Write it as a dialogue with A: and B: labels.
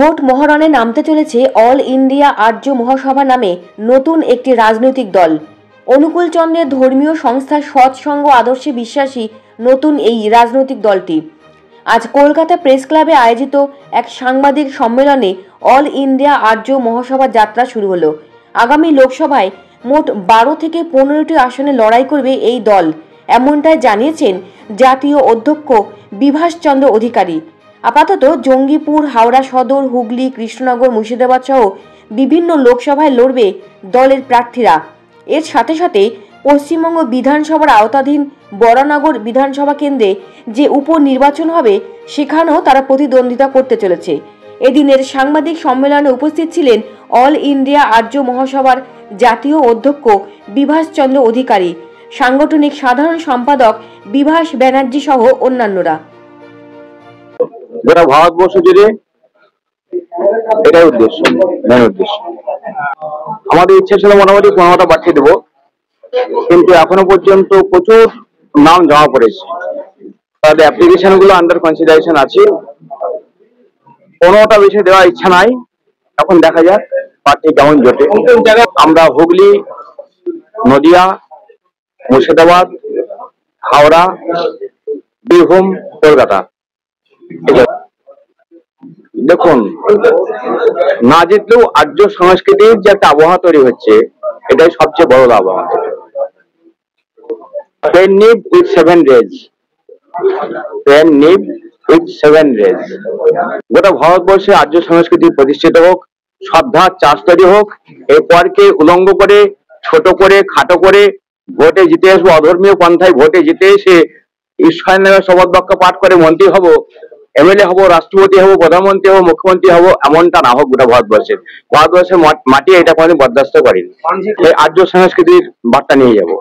A: Vote মহরণে নামতে চলেছে all India আর্য মহাসভা নামে নতুন একটি রাজনৈতিক দল। অনুকূল চন্দ্রের ধর্মীয় সংস্থার সৎসঙ্গ আদর্শে বিশ্বাসী নতুন এই রাজনৈতিক দলটি আজ কলকাতা প্রেস ক্লাবে আয়োজিত এক সাংবাদিক সম্মেলনে অল ইন্ডিয়া আর্য মহাসভা যাত্রা শুরু হলো। আগামী লোকসভায় মোট 12 থেকে 15টি আসনে লড়াই করবে এই দল, এমনটাই জানিয়েছেন জাতীয় অধ্যক্ষ বিভাস চন্দ্র অধিকারী। আপাতত জঙ্গিপুর, হাওড়া সদর, হুগলি, কৃষ্ণনগর, মুর্শিদাবাদ সহ বিভিন্ন লোকসভায় লড়বে দলের প্রার্থীরা। এর সাথে সাথে পশ্চিমবঙ্গ বিধানসভার আওতাধীন বরানগর বিধানসভা কেন্দ্রে যে উপনির্বাচন হবে সেখানেও তারা প্রতিদ্বন্দ্বিতা করতে চলেছে। এদিনের সাংবাদিক সম্মেলনে উপস্থিত ছিলেন অল ইন্ডিয়া আর্য মহাসভার জাতীয় অধ্যক্ষ বিভাস চন্দ্র অধিকারী, সাংগঠনিক সাধারণ সম্পাদক বিভাস ব্যানার্জি সহ অন্যান্যরা।
B: গোটা ভারতবর্ষ জুড়ে এটাই উদ্দেশ্য, আমাদের ইচ্ছা ছিল মোটামুটি 15টা পাঠিয়ে দেবো, কিন্তু এখনো পর্যন্ত প্রচুর নাম জমা পড়েছে। তাদের অ্যাপ্লিকেশন গুলো আন্ডার কনসিডারেশন আছে। 15টা বেশি দেওয়ার ইচ্ছা নাই, এখন দেখা যাক পার্টি কেমন জোটে। আমরা হুগলি, নদিয়া, মুর্শিদাবাদ, হাওড়া, বীরভূম, কলকাতা। দেখুন, না জিতলেও আর্য সংস্কৃতির যে একটা আবহাওয়া তৈরি হচ্ছে, এটাই সবচেয়ে বড় লাভ আমাদের। গোটা ভারতবর্ষে আর্য সংস্কৃতি প্রতিষ্ঠিত হোক, শ্রদ্ধার চাষ তৈরি হোক। এরপরকে উলঙ্গ করে, ছোট করে, খাটো করে ভোটে জিতে আসবো, অধর্মীয় পন্থায় ভোটে জিতে এসে ঈশ্বরের নামে শপথ বাক্য পাঠ করে মন্ত্রী হব, এমএলএ হব, রাষ্ট্রপতি হব, প্রধানমন্ত্রী হব, মুখ্যমন্ত্রী হব, এমনটা না হোক। গোটা ভারতবর্ষের মাটি এটা কোনোদিন বরদাস্ত করেনি। আর্য সংস্কৃতির বার্তা নিয়ে যাবো।